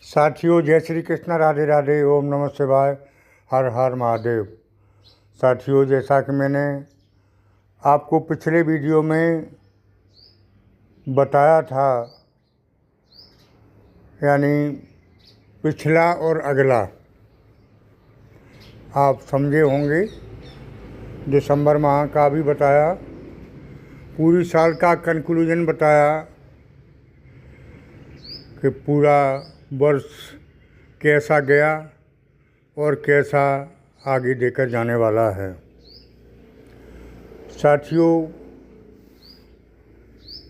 साथियों, जय श्री कृष्ण, राधे राधे, ओम नमः शिवाय, हर हर महादेव। साथियों, जैसा कि मैंने आपको पिछले वीडियो में बताया था, यानी पिछला और अगला आप समझे होंगे। दिसंबर माह का भी बताया, पूरी साल का कंक्लूजन बताया कि पूरा वर्ष कैसा गया और कैसा आगे देकर जाने वाला है। साथियों,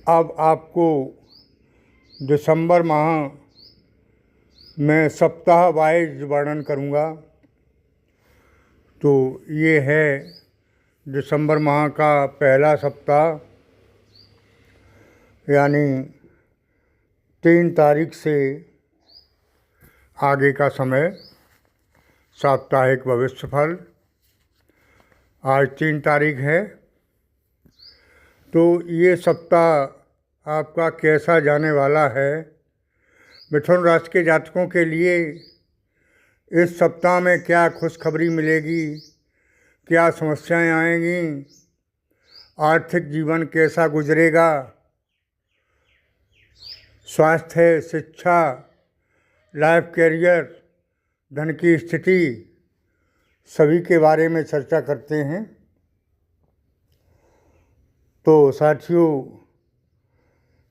अब आपको दिसंबर माह में सप्ताह वाइज वर्णन करूंगा। तो ये है दिसंबर माह का पहला सप्ताह, यानी 3 तारीख से आगे का समय, साप्ताहिक भविष्यफल। आज 3 तारीख है, तो ये सप्ताह आपका कैसा जाने वाला है। मिथुन राशि के जातकों के लिए इस सप्ताह में क्या खुशखबरी मिलेगी, क्या समस्याएं आएंगी, आर्थिक जीवन कैसा गुजरेगा, स्वास्थ्य, शिक्षा, लाइफ, कैरियर, धन की स्थिति, सभी के बारे में चर्चा करते हैं। तो साथियों,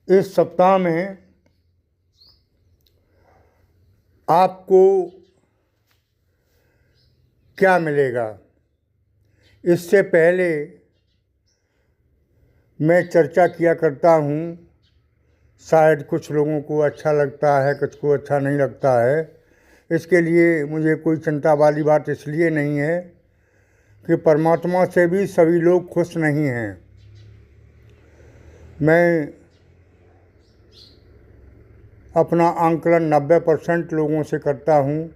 इस सप्ताह में आपको क्या मिलेगा, इससे पहले मैं चर्चा किया करता हूँ। शायद कुछ लोगों को अच्छा लगता है, कुछ को अच्छा नहीं लगता है। इसके लिए मुझे कोई चिंता वाली बात इसलिए नहीं है कि परमात्मा से भी सभी लोग खुश नहीं हैं। मैं अपना आंकलन 90% लोगों से करता हूँ,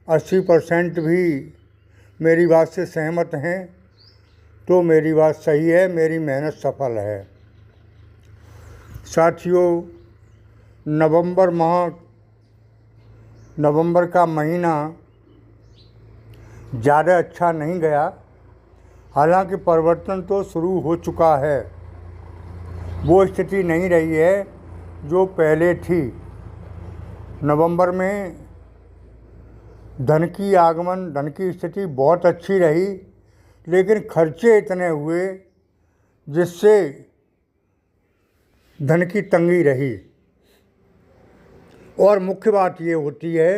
80% भी मेरी बात से सहमत हैं, तो मेरी बात सही है, मेरी मेहनत सफल है। साथियों, नवंबर का महीना ज़्यादा अच्छा नहीं गया। हालांकि परिवर्तन तो शुरू हो चुका है, वो स्थिति नहीं रही है जो पहले थी। नवंबर में धन की आगमन, धन की स्थिति बहुत अच्छी रही, लेकिन खर्चे इतने हुए जिससे धन की तंगी रही। और मुख्य बात ये होती है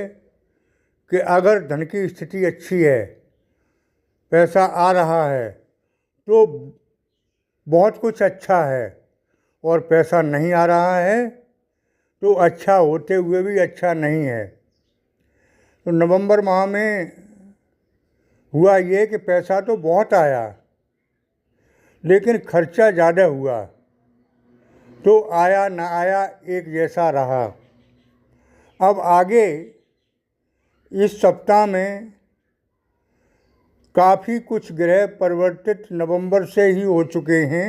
कि अगर धन की स्थिति अच्छी है, पैसा आ रहा है, तो बहुत कुछ अच्छा है, और पैसा नहीं आ रहा है तो अच्छा होते हुए भी अच्छा नहीं है। तो नवंबर माह में हुआ ये कि पैसा तो बहुत आया, लेकिन खर्चा ज़्यादा हुआ, तो आया ना आया एक जैसा रहा। अब आगे इस सप्ताह में काफ़ी कुछ ग्रह परिवर्तित नवंबर से ही हो चुके हैं,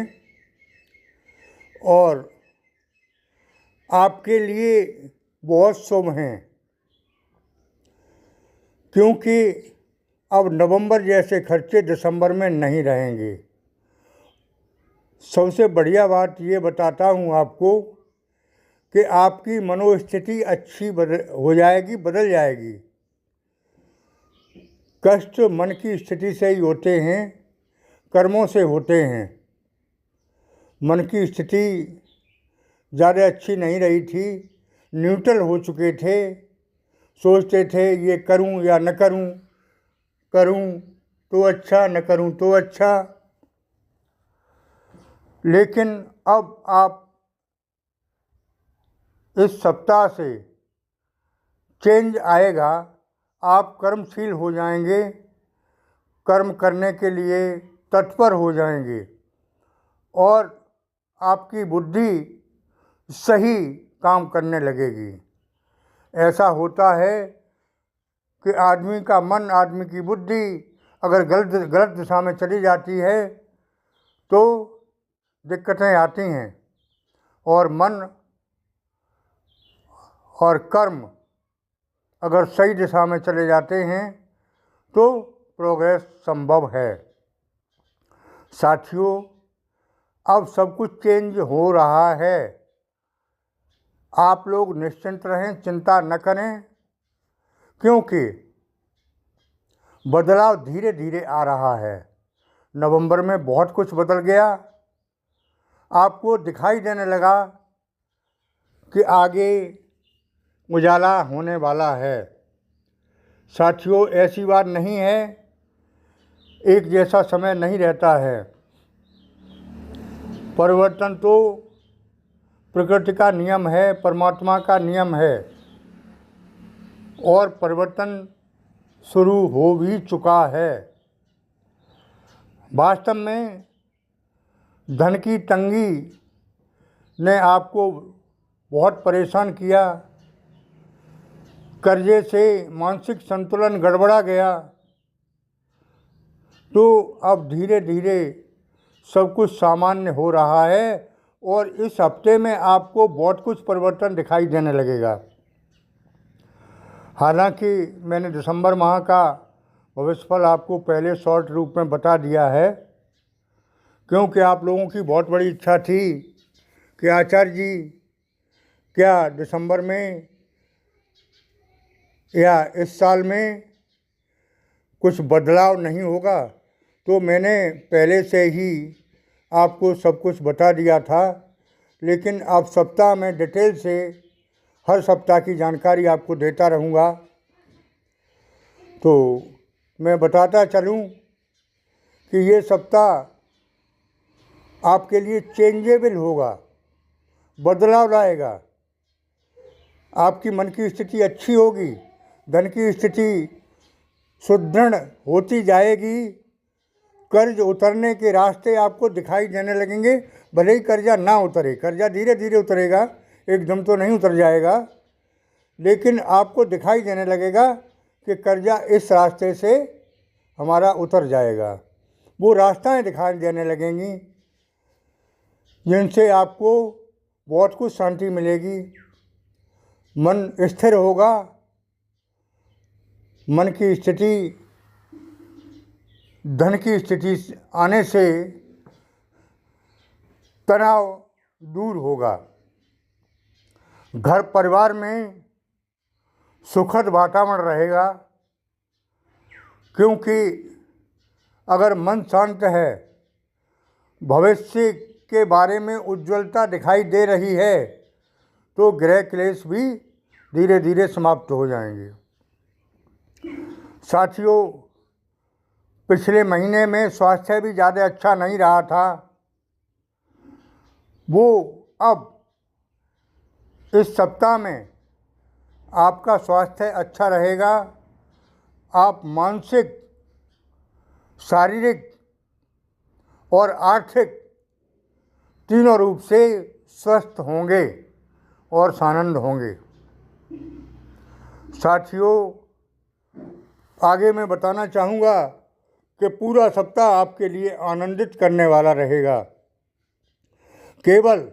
और आपके लिए बहुत शुभ हैं, क्योंकि अब नवंबर जैसे खर्चे दिसंबर में नहीं रहेंगे। सबसे बढ़िया बात ये बताता हूँ आपको कि आपकी मनोस्थिति अच्छी हो जाएगी, बदल जाएगी। कष्ट मन की स्थिति से ही होते हैं, कर्मों से होते हैं। मन की स्थिति ज़्यादा अच्छी नहीं रही थी, न्यूट्रल हो चुके थे। सोचते थे ये करूं या न करूं, करूं तो अच्छा, न करूं तो अच्छा। लेकिन अब आप इस सप्ताह से चेंज आएगा, आप कर्मशील हो जाएंगे, कर्म करने के लिए तत्पर हो जाएंगे, और आपकी बुद्धि सही काम करने लगेगी। ऐसा होता है कि आदमी का मन, आदमी की बुद्धि अगर गलत दिशा में चली जाती है तो दिक्कतें आती हैं, और मन और कर्म अगर सही दिशा में चले जाते हैं तो प्रोग्रेस संभव है। साथियों, अब सब कुछ चेंज हो रहा है। आप लोग निश्चिंत रहें, चिंता न करें, क्योंकि बदलाव धीरे धीरे आ रहा है। नवंबर में बहुत कुछ बदल गया। आपको दिखाई देने लगा कि आगे उजाला होने वाला है। साथियों, ऐसी बात नहीं है, एक जैसा समय नहीं रहता है। परिवर्तन तो प्रकृति का नियम है, परमात्मा का नियम है, और परिवर्तन शुरू हो भी चुका है। वास्तव में धन की तंगी ने आपको बहुत परेशान किया। कर्जे से मानसिक संतुलन गड़बड़ा गया। तो अब धीरे धीरे सब कुछ सामान्य हो रहा है और इस हफ्ते में आपको बहुत कुछ परिवर्तन दिखाई देने लगेगा। हालांकि मैंने दिसंबर माह का भविष्यफल आपको पहले शॉर्ट रूप में बता दिया है, क्योंकि आप लोगों की बहुत बड़ी इच्छा थी कि आचार्य जी, क्या दिसंबर में या इस साल में कुछ बदलाव नहीं होगा। तो मैंने पहले से ही आपको सब कुछ बता दिया था, लेकिन अब सप्ताह में डिटेल से हर सप्ताह की जानकारी आपको देता रहूँगा। तो मैं बताता चलूँ कि ये सप्ताह आपके लिए चेंजेबल होगा, बदलाव लाएगा। आपकी मन की स्थिति अच्छी होगी, धन की स्थिति सुदृढ़ होती जाएगी। कर्ज उतरने के रास्ते आपको दिखाई देने लगेंगे। भले ही कर्जा ना उतरे, कर्जा धीरे धीरे उतरेगा, एकदम तो नहीं उतर जाएगा, लेकिन आपको दिखाई देने लगेगा कि कर्जा इस रास्ते से हमारा उतर जाएगा। वो रास्ताएं दिखाई देने लगेंगी जिनसे आपको बहुत कुछ शांति मिलेगी। मन स्थिर होगा, मन की स्थिति, धन की स्थिति आने से तनाव दूर होगा। घर परिवार में सुखद वातावरण रहेगा, क्योंकि अगर मन शांत है, भविष्य के बारे में उज्ज्वलता दिखाई दे रही है, तो ग्रह क्लेश भी धीरे धीरे समाप्त हो जाएंगे। साथियों, पिछले महीने में स्वास्थ्य भी ज़्यादा अच्छा नहीं रहा था। वो अब इस सप्ताह में आपका स्वास्थ्य अच्छा रहेगा। आप मानसिक, शारीरिक और आर्थिक तीनों रूप से स्वस्थ होंगे और सानंद होंगे। साथियों, आगे मैं बताना चाहूँगा कि पूरा सप्ताह आपके लिए आनंदित करने वाला रहेगा। केवल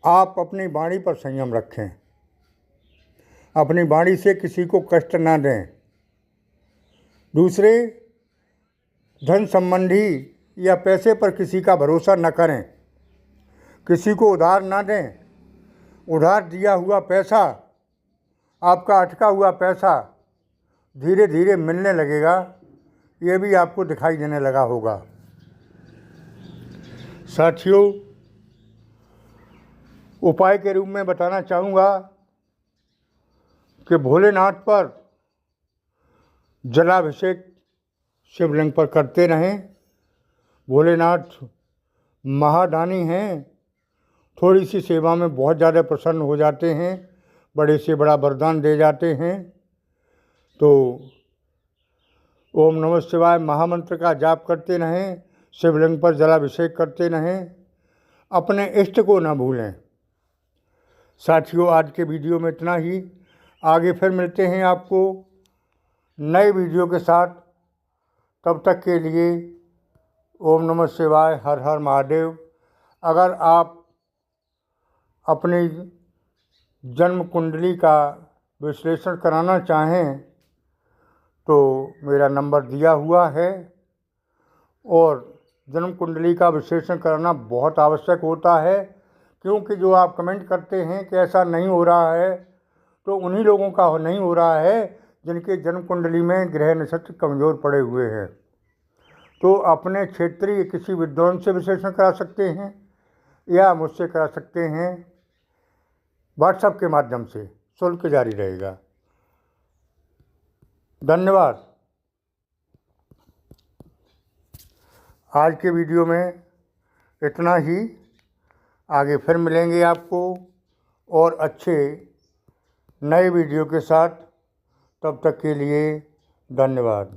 आप अपनी वाणी पर संयम रखें, अपनी वाणी से किसी को कष्ट ना दें। दूसरे, धन संबंधी या पैसे पर किसी का भरोसा न करें, किसी को उधार ना दें। उधार दिया हुआ पैसा, आपका अटका हुआ पैसा धीरे धीरे मिलने लगेगा, ये भी आपको दिखाई देने लगा होगा। साथियों, उपाय के रूप में बताना चाहूँगा कि भोलेनाथ पर जलाभिषेक शिवलिंग पर करते रहें। भोलेनाथ महादानी हैं, थोड़ी सी सेवा में बहुत ज़्यादा प्रसन्न हो जाते हैं, बड़े से बड़ा वरदान दे जाते हैं। तो ओम नमः शिवाय महामंत्र का जाप करते रहें, शिवलिंग पर जलाभिषेक करते रहें, अपने इष्ट को न भूलें। साथियों, आज के वीडियो में इतना ही। आगे फिर मिलते हैं आपको नए वीडियो के साथ। तब तक के लिए ओम नमः शिवाय, हर हर महादेव। अगर आप अपनी जन्म कुंडली का विश्लेषण कराना चाहें तो मेरा नंबर दिया हुआ है। और जन्म कुंडली का विश्लेषण कराना बहुत आवश्यक होता है, क्योंकि जो आप कमेंट करते हैं कि ऐसा नहीं हो रहा है, तो उन्हीं लोगों का नहीं हो रहा है जिनके जन्म कुंडली में ग्रह नक्षत्र कमज़ोर पड़े हुए हैं। तो अपने क्षेत्रीय किसी विद्वान से विश्लेषण करा सकते हैं या मुझसे करा सकते हैं। व्हाट्सएप के माध्यम से शुल्क जारी रहेगा। धन्यवाद। आज के वीडियो में इतना ही। आगे फिर मिलेंगे आपको और अच्छे नए वीडियो के साथ। तब तक के लिए धन्यवाद।